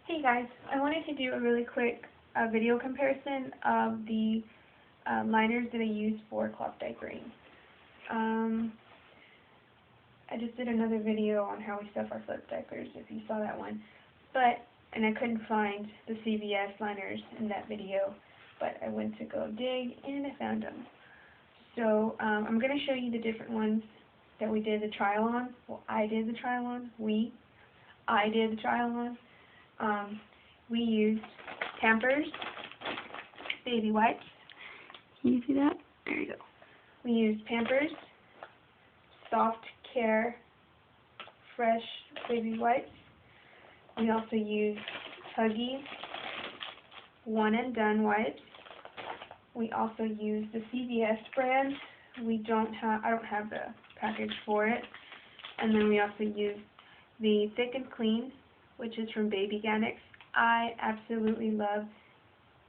Hey guys, I wanted to do a really quick video comparison of the liners that I use for cloth diapering. I just did another video on how we stuff our foot diapers, if you saw that one, and I couldn't find the CVS liners in that video, but I went to go dig and I found them. So I'm going to show you the different ones that we did the trial on. Well, I did the trial on. I did the trial on. We used Pampers baby wipes. Can you see that? There you go. We used Pampers Soft Care Fresh baby wipes. We also used Huggies One and Done wipes. We also used the Cvs brand. I don't have the package for it. And then we also used the Thick and Clean, which is from Babyganics. I absolutely love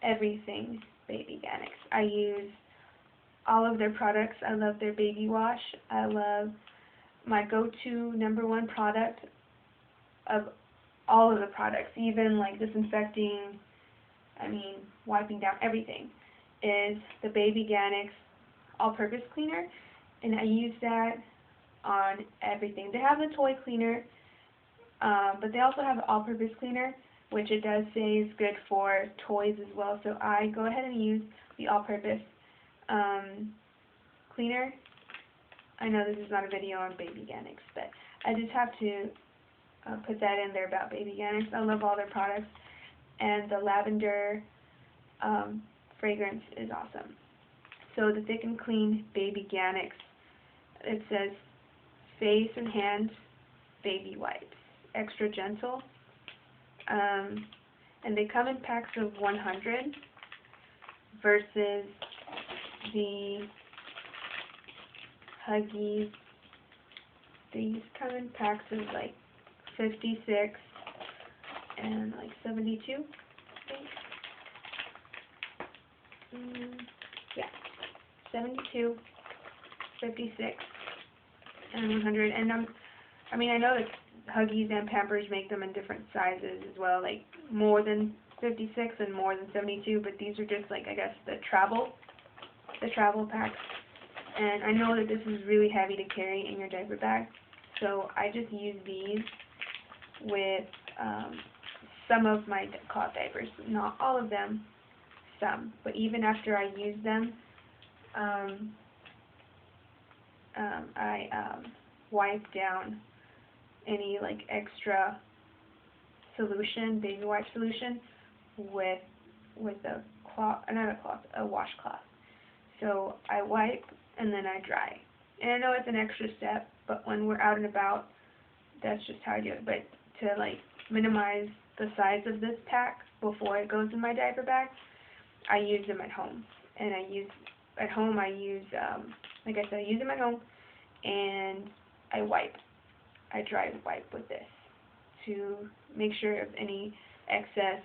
everything Babyganics. I use all of their products. I love their baby wash. I love my go-to #1 product of all of the products, even like disinfecting, wiping down everything, is the Babyganics all-purpose cleaner, and I use that on everything. They have the toy cleaner, but they also have the all-purpose cleaner, which it does say is good for toys as well. So I go ahead and use the all-purpose cleaner. I know this is not a video on Babyganics, but I just have to put that in there about Babyganics. I love all their products, and the lavender fragrance is awesome. So the Thick and Clean Babyganics, it says face and hand baby wipes, extra gentle, and they come in packs of 100 versus the Huggies. These come in packs of like 56 and like 72, I think. Yeah, 72, 56, and 100. And I know that Huggies and Pampers make them in different sizes as well, like more than 56 and more than 72, but these are just like, I guess, the travel packs. And I know that this is really heavy to carry in your diaper bag, so I just use these with some of my cloth diapers. Not all of them, some. But even after I use them, I wipe down any like extra solution, baby wipe solution, with a washcloth. So I wipe and then I dry. And I know it's an extra step, but when we're out and about, that's just how I do it. But to like minimize the size of this pack before it goes in my diaper bag, I use them at home. And I use like I said, I use them at home, and I dry wipe with this to make sure if any excess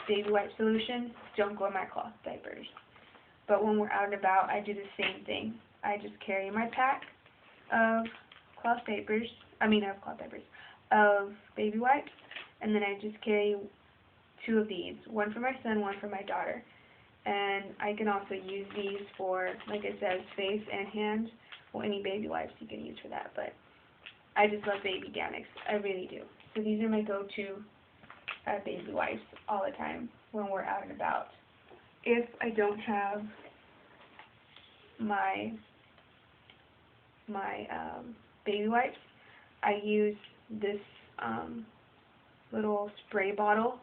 baby wipe solution don't go in my cloth diapers. But when we're out and about, I do the same thing. I just carry my pack of of baby wipes, and then I just carry 2 of these, one for my son, one for my daughter. And I can also use these for, like it says, face and hand. Well, any baby wipes you can use for that, but I just love Babyganics. I really do. So these are my go-to baby wipes all the time when we're out and about. If I don't have my baby wipes, I use this little spray bottle.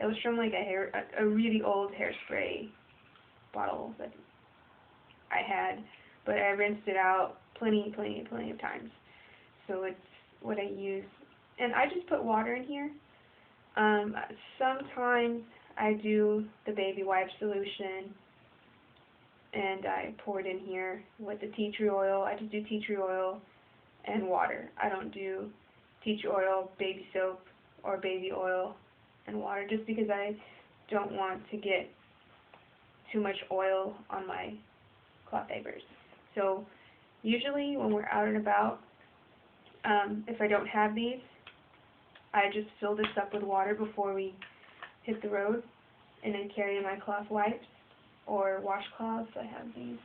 It was from like a really old hairspray bottle that I had, but I rinsed it out plenty of times. So it's what I use, and I just put water in here. Sometimes I do the baby wipe solution, and I pour it in here with the tea tree oil. I just do tea tree oil and water. I don't do tea tree oil, baby soap, or baby oil and water, just because I don't want to get too much oil on my cloth diapers. So usually when we're out and about, if I don't have these, I just fill this up with water before we hit the road, and then carry my cloth wipes or washcloths. I have these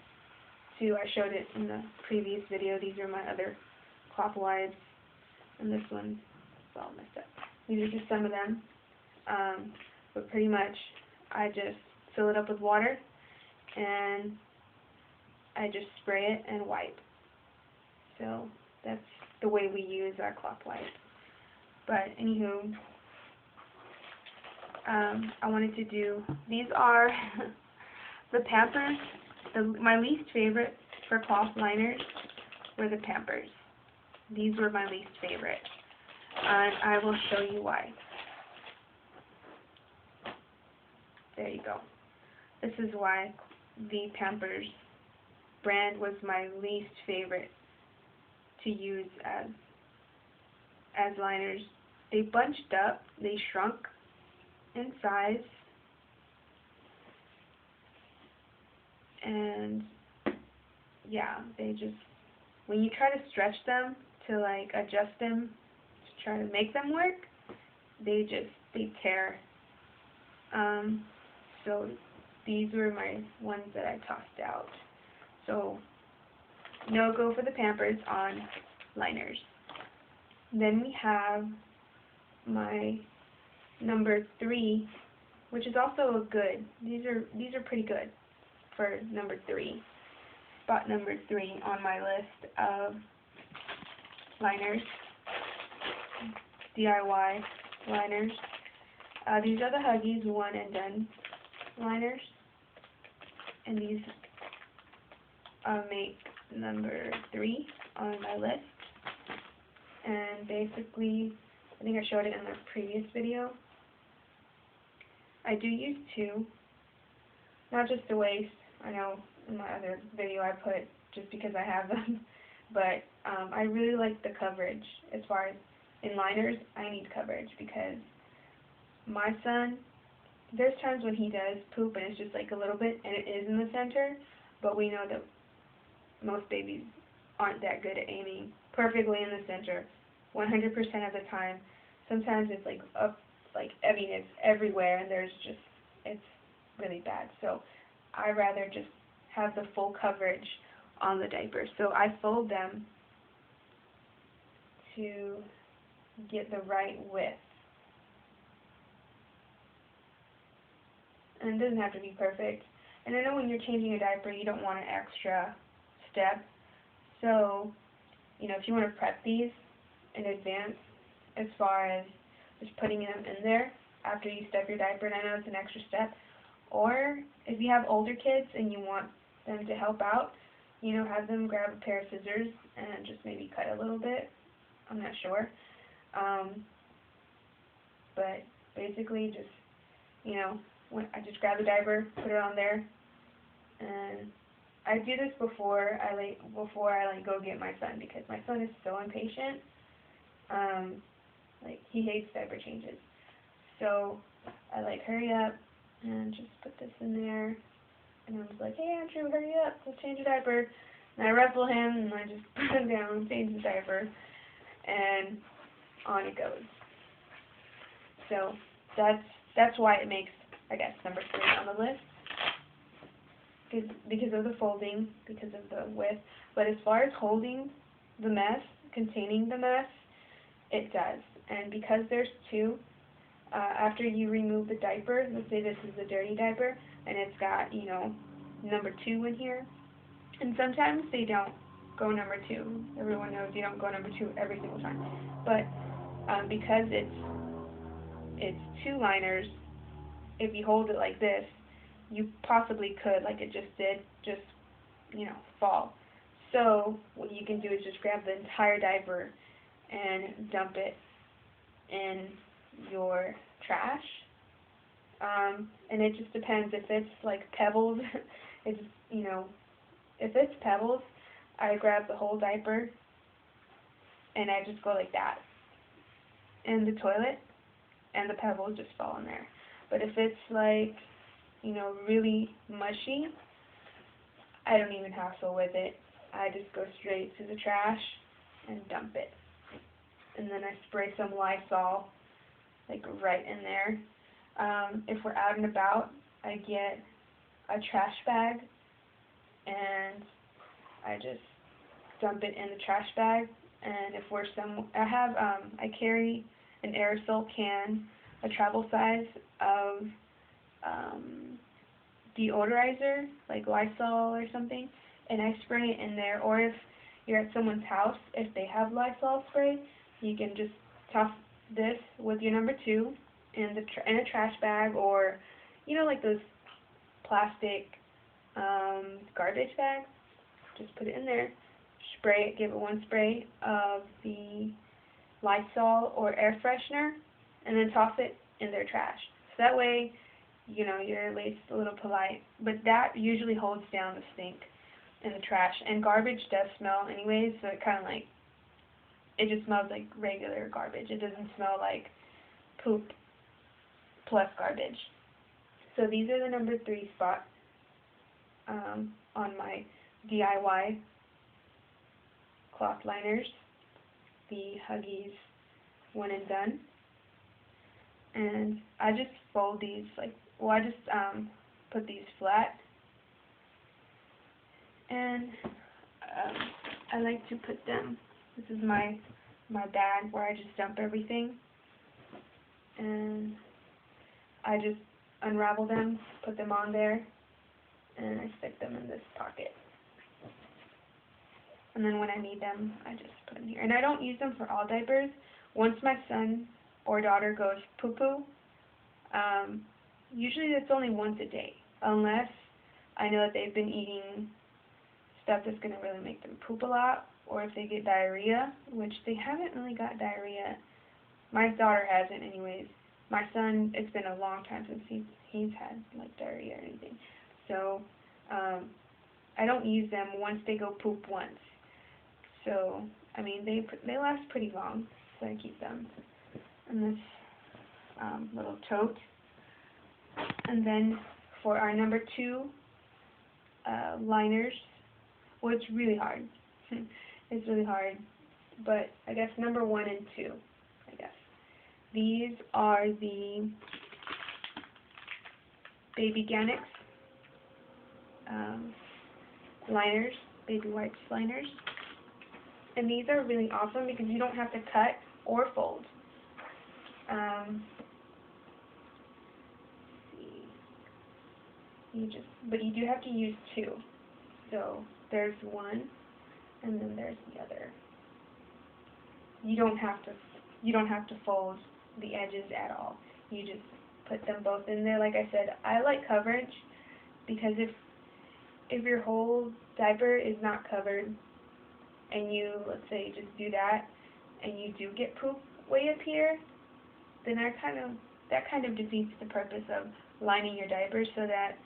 too. I showed it in the previous video. These are my other cloth wipes, and this one's all messed up. These are just some of them. But pretty much I just fill it up with water and I just spray it and wipe. So that's the way we use our cloth wipe. But anywho, I wanted to do, these are the Pampers. My least favorite for cloth liners were the Pampers. These were my least favorite. And I will show you why. There you go. This is why the Pampers brand was my least favorite to use as liners. They bunched up, they shrunk in size, and yeah, they just, when you try to stretch them to like adjust them to try to make them work, they tear. So these were my ones that I tossed out. So no go for the Pampers on liners. Then we have my number 3, which is also a good. These are pretty good for number 3. Spot number 3 on my list of liners, DIY liners. These are the Huggies one and done liners, and these make number 3 on my list. And basically, I think I showed it in the previous video. I do use 2, not just to waste. I know in my other video I put just because I have them, but I really like the coverage. As far as in liners, I need coverage because my son, there's times when he does poop and it's just like a little bit and it is in the center, but we know that most babies aren't that good at aiming perfectly in the center 100% of the time. Sometimes it's like up, like, I mean, it's everywhere, and there's just, it's really bad. So I rather just have the full coverage on the diaper. So I fold them to get the right width. And it doesn't have to be perfect. And I know when you're changing a diaper, you don't want an extra step. So, you know, if you want to prep these in advance, as far as just putting them in there after you step your diaper, and I know it's an extra step, or if you have older kids and you want them to help out, you know, have them grab a pair of scissors and just maybe cut a little bit. I'm not sure. But basically just, you know, when I just grab the diaper, put it on there, and I do this before I go get my son, because my son is so impatient. Like, he hates diaper changes. So I like hurry up and just put this in there, and I'm just like, hey Andrew, hurry up, let's change the diaper. And I ruffle him and I just put him down, change the diaper, and on it goes. So that's why it makes, I guess, number 3 on the list. Because of the folding, because of the width. But as far as holding the mess, containing the mess, it does. And because there's 2, after you remove the diaper, let's say this is a dirty diaper, and it's got, you know, number 2 in here, and sometimes they don't go number 2. Everyone knows you don't go number 2 every single time. But because it's 2 liners, if you hold it like this, you possibly could, like it just did, just, you know, fall. So what you can do is just grab the entire diaper and dump it in your trash. And it just depends. If it's like pebbles, it's, you know, if it's pebbles, I grab the whole diaper and I just go like that in the toilet, and the pebbles just fall in there. But if it's like, you know, really mushy, I don't even hassle with it. I just go straight to the trash and dump it. and then I spray some Lysol, like right in there. If we're out and about, I get a trash bag, and I just dump it in the trash bag. And if we're I carry an aerosol can, a travel size of deodorizer, like Lysol or something, and I spray it in there. Or if you're at someone's house, if they have Lysol spray, you can just toss this with your number 2 in a trash bag, or like those plastic garbage bags. Just put it in there, spray it, give it one spray of the Lysol or air freshener, and then toss it in their trash. So that way, you're at least a little polite. But that usually holds down the stink in the trash. And garbage does smell anyways, so it just smells like regular garbage. It doesn't smell like poop plus garbage. So these are the number 3 spot on my DIY cloth liners, the Huggies One and Done. And I just fold these, I just put these flat, and I like to put them, this is my bag where I just dump everything, and I just unravel them, put them on there, and I stick them in this pocket. And then when I need them, I just put them here. And I don't use them for all diapers. Once my son or daughter goes poo-poo, usually that's only once a day, unless I know that they've been eating stuff that's going to really make them poop a lot, or if they get diarrhea, which they haven't really got diarrhea. My daughter hasn't anyways. My son, it's been a long time since he's had diarrhea or anything. So I don't use them once they go poop once. So they last pretty long, so I keep them in this little tote. And then for our number 2 liners, well, it's really hard. It's really hard, but I guess number 1 and 2, I guess. These are the Babyganics liners, baby wipes liners. And these are really awesome because you don't have to cut or fold. But you do have to use 2. So there's one, and then there's the other. You don't have to fold the edges at all. You just put them both in there. Like I said, I like coverage because if your whole diaper is not covered, and you, let's say, just do that, and you do get poop way up here, then that kind of defeats the purpose of lining your diaper, so that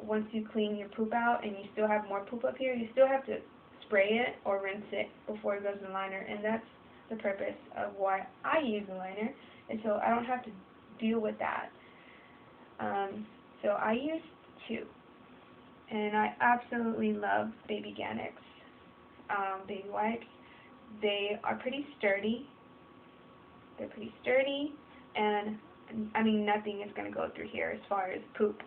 once you clean your poop out and you still have more poop up here, you still have to spray it or rinse it before it goes in the liner, and that's the purpose of why I use a liner, and so I don't have to deal with that. So I use 2, and I absolutely love Babyganics baby wipes. They are pretty sturdy. They're pretty sturdy, and nothing is going to go through here as far as poop.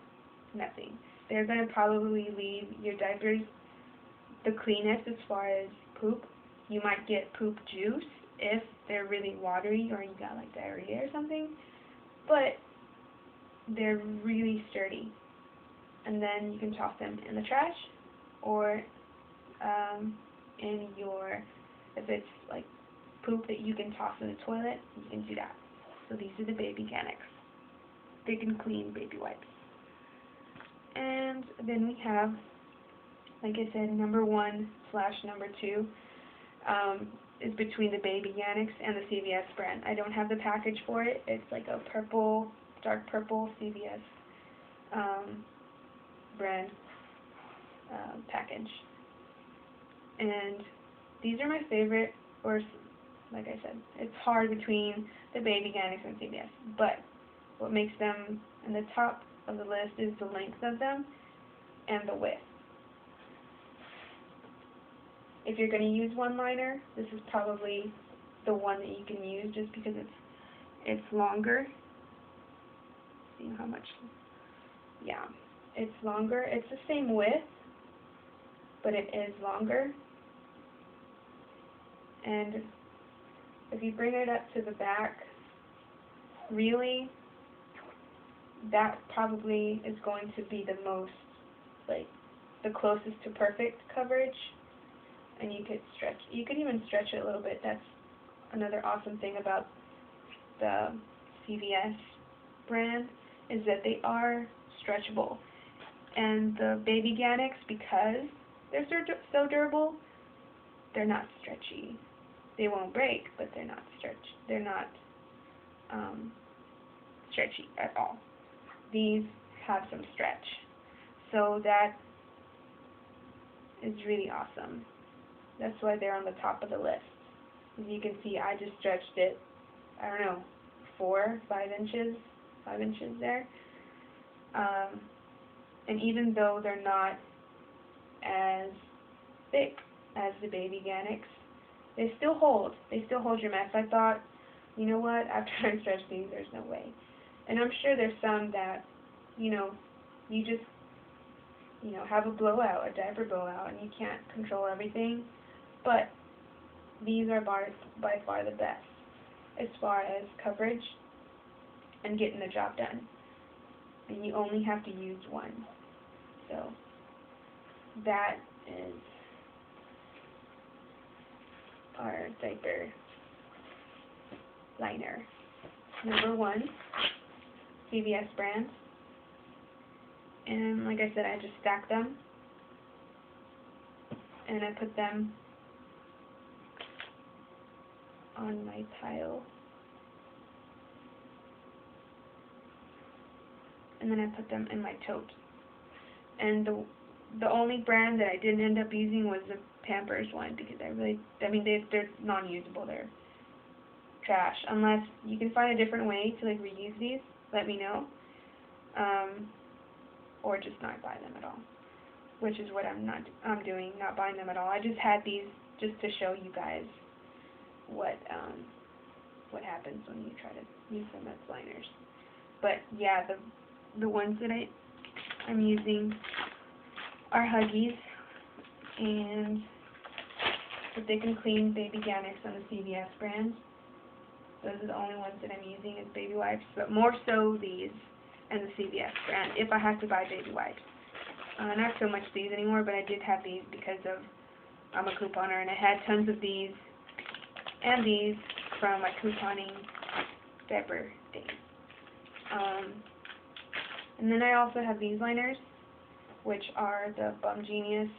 Nothing. They're going to probably leave your diapers the cleanest as far as poop. You might get poop juice if they're really watery or you got diarrhea or something, but they're really sturdy. And then you can toss them in the trash, or if it's poop that you can toss in the toilet, you can do that. So these are the Babyganics Big and Clean Baby Wipes. And then we have, like I said, number 1/number 2 is between the Babyganics and the CVS brand. I don't have the package for it. It's like a purple, dark purple CVS brand package. And these are my favorite, or like I said, it's hard between the Babyganics and CVS. But what makes them in the top of the list is the length of them and the width. If you're going to use one liner, this is probably the one that you can use just because it's longer. See how much? Yeah, it's longer. It's the same width, but it is longer. And if you bring it up to the back, really, that probably is going to be the most, like, the closest to perfect coverage. And you could even stretch it a little bit. That's another awesome thing about the CVS brand, is that they are stretchable. And the Babyganics, because they're so durable, they're not stretchy. They won't break, but they're not stretchy at all. These have some stretch, so that is really awesome. That's why they're on the top of the list. As you can see, I just stretched it, I don't know, 5 inches there. And even though they're not as thick as the Babyganics, they still hold your mess. I thought, you know what, after I stretched these, there's no way. And I'm sure there's some that, you just, have a blowout, a diaper blowout, and you can't control everything. But these are by far the best as far as coverage and getting the job done. And you only have to use one. So that is our diaper liner. Number 1, CVS brand. And like I said, I just stacked them. And I put them on my pile. And then I put them in my tote. And the only brand that I didn't end up using was the Pampers one, because they're non-usable. They're trash. Unless you can find a different way to reuse these, let me know. Or just not buy them at all, which is what I'm doing, not buying them at all. I just had these just to show you guys what happens when you try to use them as liners. But yeah, the ones that I'm using are Huggies, and the Thick and Clean Babyganics on the CVS brand. Those are the only ones that I'm using as baby wipes, but more so these and the CVS brand, if I have to buy baby wipes. Not so much these anymore, but I did have these because I'm a couponer, and I had tons of these and these from my couponing diaper days. And then I also have these liners, which are the Bum Genius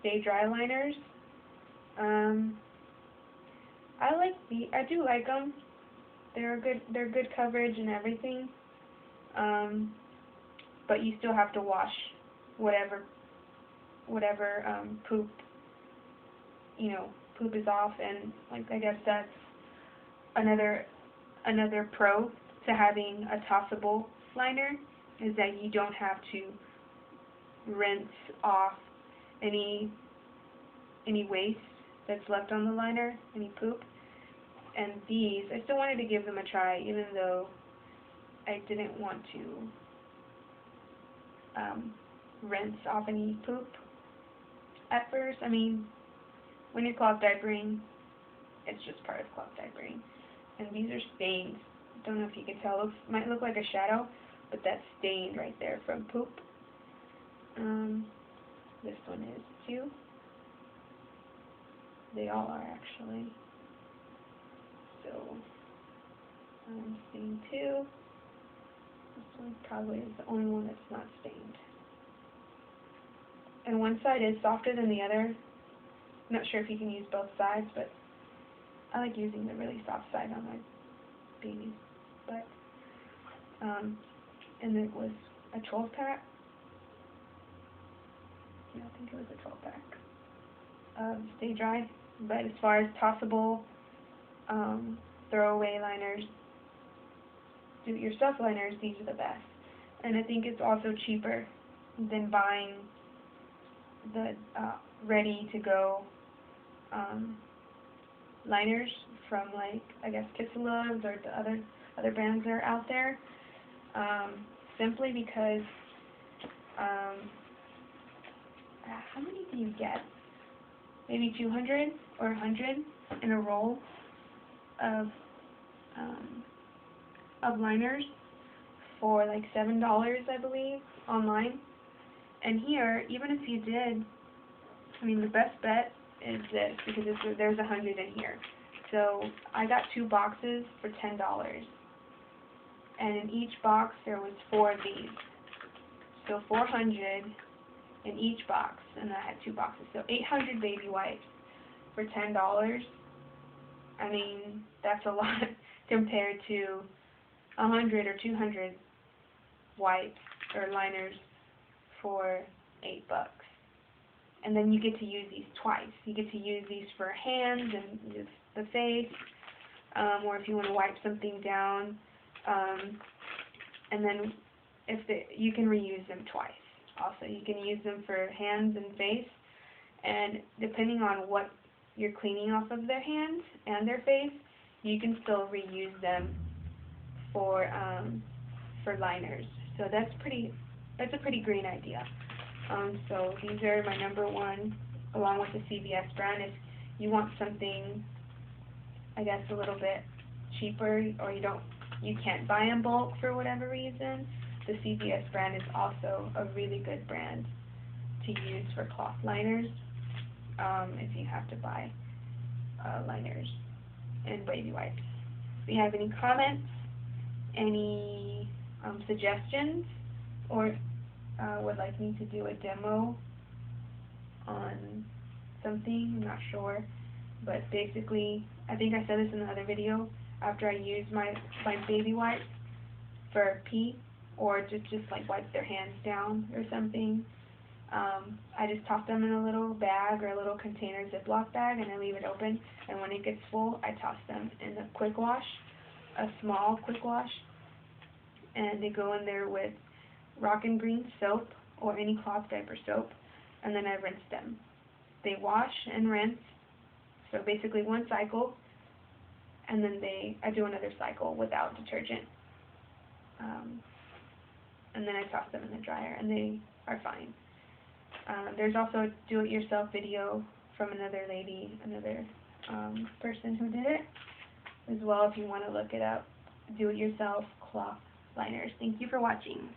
Stay Dry liners. I do like them. They're good coverage and everything. But you still have to wash whatever poop is off, and I guess that's another pro to having a tossable liner, is that you don't have to rinse off any waste that's left on the liner, any poop. And these, I still wanted to give them a try, even though I didn't want to rinse off any poop at first. I mean, when you're cloth diapering, it's just part of cloth diapering. And these are stained. Don't know if you can tell. Might look like a shadow, but that's stained right there from poop. This one is too. They all are, actually. So I'm stained too. This one probably is the only one that's not stained. And one side is softer than the other. I'm not sure if you can use both sides, but I like using the really soft side on my babies. But and it was a 12-pack. Yeah, I think it was a 12-pack of Stay Dry. But as far as tossable throwaway liners, do-it-yourself liners, these are the best. And I think it's also cheaper than buying the ready-to-go liners from, like, I guess Kissaloves or the other brands that are out there, simply because, how many do you get? Maybe 200 or 100 in a roll of liners for like $7, I believe, online. And here, even if you did, I mean, the best bet is this, because there's 100 in here. So I got 2 boxes for $10, and in each box there was 4 of these. So 400 in each box, and I had 2 boxes. So 800 baby wipes for $10. I mean, that's a lot compared to 100 or 200 wipes or liners for $8. And then you get to use these twice. You get to use these for hands and the face, or if you want to wipe something down. And then you can reuse them twice. Also, you can use them for hands and face, and depending on what you're cleaning off of their hands and their face, you can still reuse them for liners. So that's a pretty great idea. So these are my number one, along with the CVS brand. If you want something, I guess, a little bit cheaper, or you can't buy in bulk for whatever reason, the CVS brand is also a really good brand to use for cloth liners, if you have to buy liners and baby wipes. If you have any comments, any suggestions, or would like me to do a demo on something, I'm not sure, but basically, I think I said this in the other video, after I use my baby wipes for pee, or just like wipe their hands down or something, I just toss them in a little bag or a little container Ziploc bag, and I leave it open, and when it gets full, I toss them in the quick wash, a small quick wash, and they go in there with Rock and Green soap or any cloth diaper soap, and then I rinse them. They wash and rinse, so basically one cycle, and then I do another cycle without detergent, and then I toss them in the dryer, and they are fine. There's also a do-it-yourself video from another lady, another person who did it as well, if you want to look it up. Do-it-yourself cloth liners. Thank you for watching.